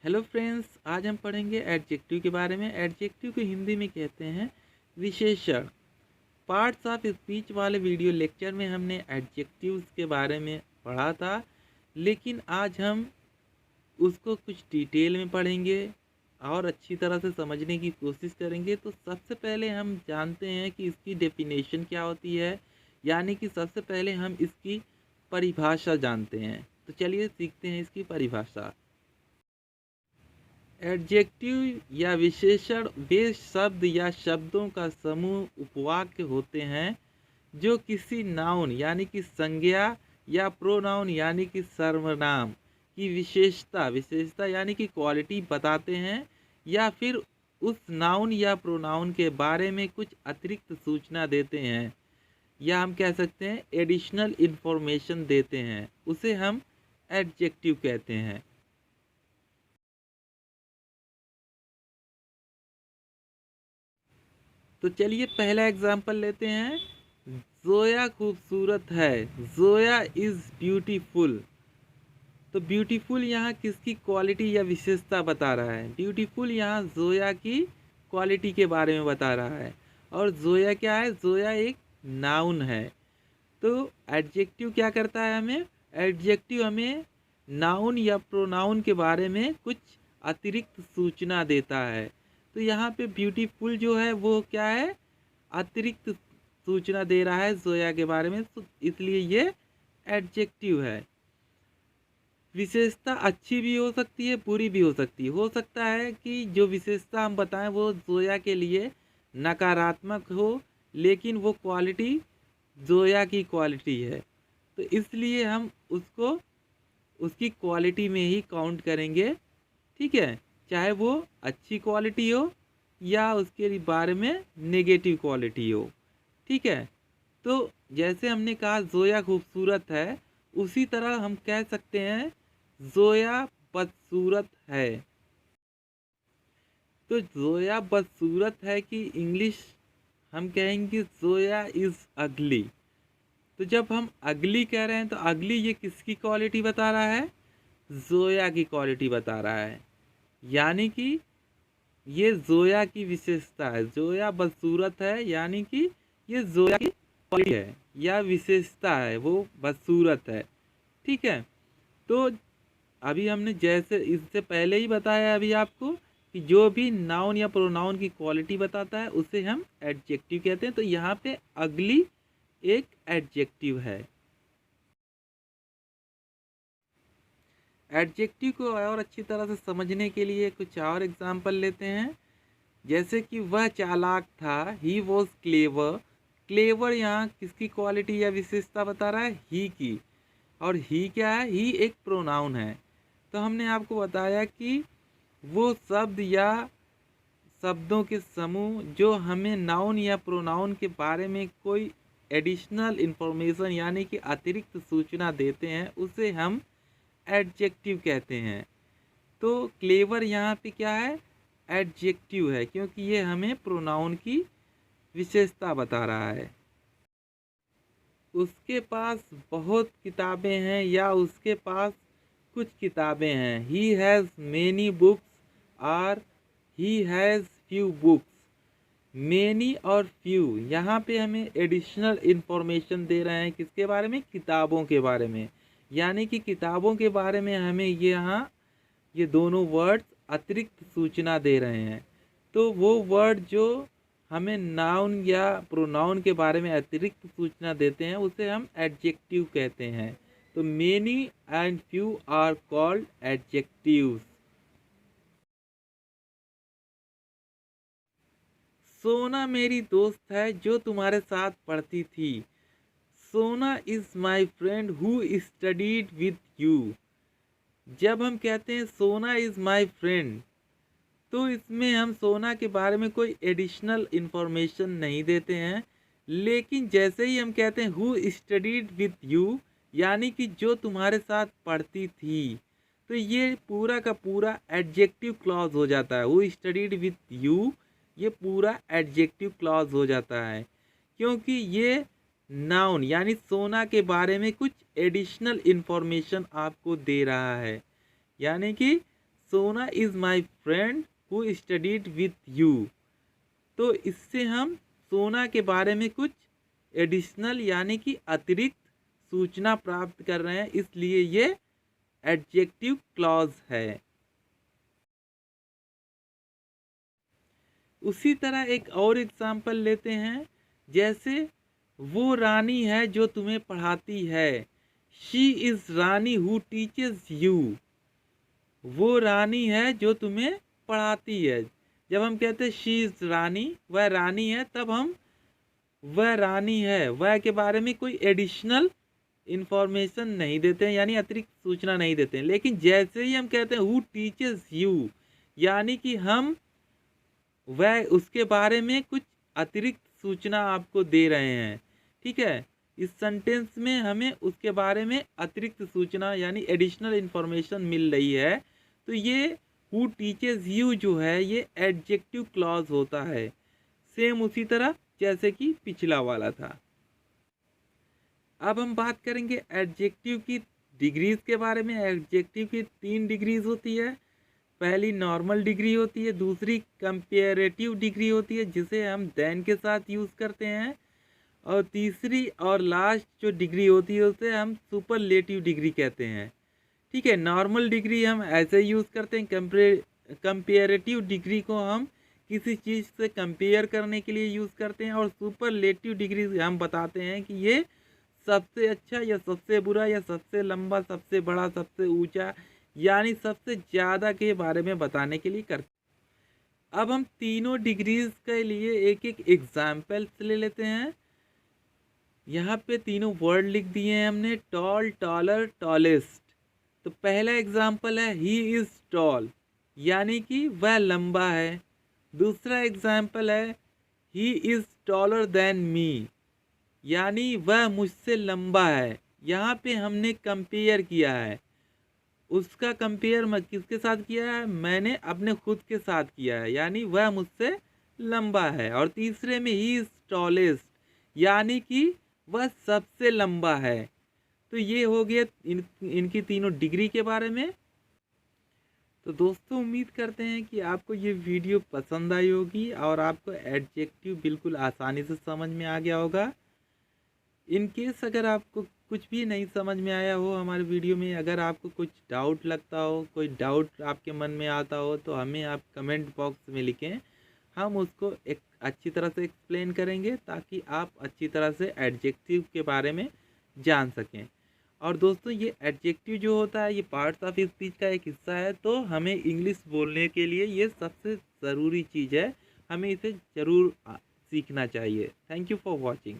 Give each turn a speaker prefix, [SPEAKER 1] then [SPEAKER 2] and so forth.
[SPEAKER 1] Hello friends, आज हम पढ़ेंगे एडजेक्टिव के बारे में। एडजेक्टिव को हिंदी में कहते हैं विशेषण। पार्ट्स ऑफ स्पीच वाले वीडियो लेक्चर में हमने एडजेक्टिव्स के बारे में पढ़ा था, लेकिन आज हम उसको कुछ डिटेल में पढ़ेंगे और अच्छी तरह से समझने की कोशिश करेंगे। तो सबसे पहले हम जानते हैं कि इसकी डेफिनेशन क्या होती है, यानी कि सबसे पहले हम इसकी परिभाषा जानते हैं। तो चलिए सीखते हैं इसकी परिभाषा। एडजेक्टिव या विशेषण वे शब्द या शब्दों का समूह उपवाक्य होते हैं जो किसी नाउन यानी कि संज्ञा या प्रोनाउन यानी कि सर्वनाम की विशेषता यानी कि क्वालिटी बताते हैं, या फिर उस नाउन या प्रोनाउन के बारे में कुछ अतिरिक्त सूचना देते हैं, या हम कह सकते हैं एडिशनल इंफॉर्मेशन देते हैं। उसे हम एडजेक्टिव कहते हैं। तो चलिए पहला एग्जाम्पल लेते हैं। जोया खूबसूरत है। Zoya is beautiful. तो ब्यूटीफुल यहाँ किसकी क्वालिटी या विशेषता बता रहा है? ब्यूटीफुल यहाँ जोया की क्वालिटी के बारे में बता रहा है। और जोया क्या है? जोया एक नाउन है। तो एडजेक्टिव क्या करता है? एडजेक्टिव हमें नाउन या प्रोनाउन के बारे में कुछ अतिरिक्त सूचना देता है। तो यहाँ पे ब्यूटीफुल जो है वो क्या है? अतिरिक्त सूचना दे रहा है जोया के बारे में, तो इसलिए ये एडजेक्टिव है। विशेषता अच्छी भी हो सकती है, बुरी भी हो सकती है। हो सकता है कि जो विशेषता हम बताएं वो जोया के लिए नकारात्मक हो, लेकिन वो क्वालिटी जोया की क्वालिटी है, तो इसलिए हम उसको उसकी क्वालिटी में ही काउंट करेंगे। ठीक है, चाहे वो अच्छी क्वालिटी हो या उसके बारे में नेगेटिव क्वालिटी हो। ठीक है, तो जैसे हमने कहा जोया खूबसूरत है, उसी तरह हम कह सकते हैं जोया बदसूरत है। तो जोया बदसूरत है कि इंग्लिश हम कहेंगे जोया इज़ अगली। तो जब हम अगली कह रहे हैं तो अगली ये किसकी क्वालिटी बता रहा है? जोया की क्वालिटी बता रहा है, यानी कि ये जोया की विशेषता है। जोया बदसूरत है यानी कि ये जोया की क्वालिटी है या विशेषता है, वो बदसूरत है। ठीक है, तो अभी हमने जैसे इससे पहले ही बताया अभी आपको कि जो भी नाउन या प्रोनाउन की क्वालिटी बताता है उसे हम एडजेक्टिव कहते हैं। तो यहाँ पे अगली एक एडजेक्टिव है। एडजेक्टिव को और अच्छी तरह से समझने के लिए कुछ और एग्जाम्पल लेते हैं। जैसे कि वह चालाक था, ही वॉज क्लेवर। क्लेवर यहाँ किसकी क्वालिटी या विशेषता बता रहा है? ही की। और ही क्या है? ही एक प्रोनाउन है। तो हमने आपको बताया कि वो शब्द या शब्दों के समूह जो हमें नाउन या प्रोनाउन के बारे में कोई एडिशनल इंफॉर्मेशन यानी कि अतिरिक्त सूचना देते हैं, उसे हम एडजेक्टिव कहते हैं। तो क्लेवर यहाँ पे क्या है? एडजेक्टिव है, क्योंकि ये हमें प्रोनाउन की विशेषता बता रहा है। उसके पास बहुत किताबें हैं या उसके पास कुछ किताबें हैं। ही हैज़ मेनी बुक्स और he has few books. Many और फ्यू यहाँ पे हमें एडिशनल इंफॉर्मेशन दे रहे हैं। किसके बारे में? किताबों के बारे में। यानी कि किताबों के बारे में हमें ये दोनों वर्ड्स अतिरिक्त सूचना दे रहे हैं। तो वो वर्ड जो हमें नाउन या प्रोनाउन के बारे में अतिरिक्त सूचना देते हैं उसे हम एडजेक्टिव कहते हैं। तो many and few are called adjectives. Sona मेरी दोस्त है जो तुम्हारे साथ पढ़ती थी। सोना is my friend who studied with you. जब हम कहते हैं सोना इज़ माई फ्रेंड, तो इसमें हम सोना के बारे में कोई एडिशनल इंफॉर्मेशन नहीं देते हैं। लेकिन जैसे ही हम कहते हैं हु स्टडीड विथ यू, यानी कि जो तुम्हारे साथ पढ़ती थी, तो ये पूरा का पूरा एडजेक्टिव क्लॉज हो जाता है। हु स्टडीड विथ यू ये पूरा एडजेक्टिव क्लॉज हो जाता है, क्योंकि ये नाउन यानी सोना के बारे में कुछ एडिशनल इंफॉर्मेशन आपको दे रहा है। यानी कि सोना is my friend who studied with you. तो इससे हम सोना के बारे में कुछ एडिशनल यानी कि अतिरिक्त सूचना प्राप्त कर रहे हैं, इसलिए ये एडजेक्टिव क्लॉज है। उसी तरह एक और एग्जाम्पल लेते हैं, जैसे वो रानी है जो तुम्हें पढ़ाती है। She is Rani who teaches you. वो रानी है जो तुम्हें पढ़ाती है। जब हम कहते हैं शी इज़ रानी, वह रानी है, तब हम वह रानी है वह के बारे में कोई एडिशनल इंफॉर्मेशन नहीं देते हैं, यानी अतिरिक्त सूचना नहीं देते हैं। लेकिन जैसे ही हम कहते हैं हु टीचेस यू, यानी कि हम वह उसके बारे में कुछ अतिरिक्त सूचना आपको दे रहे हैं। ठीक है, इस सेंटेंस में हमें उसके बारे में अतिरिक्त सूचना यानी एडिशनल इंफॉर्मेशन मिल रही है। तो ये हु टीचेस यू जो है ये एडजेक्टिव क्लॉज होता है, सेम उसी तरह जैसे कि पिछला वाला था। अब हम बात करेंगे एडजेक्टिव की डिग्रीज के बारे में। एडजेक्टिव की 3 डिग्रीज होती है। पहली नॉर्मल डिग्री होती है, दूसरी कंपेरेटिव डिग्री होती है जिसे हम देन के साथ यूज़ करते हैं, और तीसरी और लास्ट जो डिग्री होती है उसे हम सुपरलेटिव डिग्री कहते हैं। ठीक है, नॉर्मल डिग्री हम ऐसे यूज़ करते हैं, कंपेरेटिव डिग्री को हम किसी चीज़ से कंपेयर करने के लिए यूज़ करते हैं, और सुपरलेटिव डिग्री हम बताते हैं कि ये सबसे अच्छा या सबसे बुरा या सबसे लंबा, सबसे बड़ा, सबसे ऊंचा, यानी सबसे ज़्यादा के बारे में बताने के लिए करते हैं। अब हम तीनों डिग्रीज के लिए एक एक एग्जाम्पल्स ले लेते हैं। यहाँ पे तीनों वर्ड लिख दिए हैं हमने, टॉल, टॉलर, टॉलेस्ट। तो पहला एग्जाम्पल है ही इज़ टॉल, यानी कि वह लंबा है। दूसरा एग्जाम्पल है he is taller than me, यानी वह मुझसे लंबा है। यहाँ पे हमने कंपेयर किया है, उसका कंपेयर किसके साथ किया है, मैंने अपने खुद के साथ किया है, यानी वह मुझसे लंबा है। और तीसरे में ही इज़ टॉलेस्ट, यानी कि वह सबसे लंबा है। तो ये हो गया इनकी तीनों डिग्री के बारे में। तो दोस्तों उम्मीद करते हैं कि आपको ये वीडियो पसंद आई होगी और आपको एडजेक्टिव बिल्कुल आसानी से समझ में आ गया होगा। इन केस अगर आपको कुछ भी नहीं समझ में आया हो हमारे वीडियो में, अगर आपको कुछ डाउट लगता हो, कोई डाउट आपके मन में आता हो, तो हमें आप कमेंट बॉक्स में लिखें, हम उसको एक अच्छी तरह से एक्सप्लेन करेंगे ताकि आप अच्छी तरह से एडजेक्टिव के बारे में जान सकें। और दोस्तों ये एडजेक्टिव जो होता है ये पार्ट्स ऑफ स्पीच का एक हिस्सा है, तो हमें इंग्लिश बोलने के लिए ये सबसे ज़रूरी चीज़ है, हमें इसे ज़रूर सीखना चाहिए। Thank you for watching.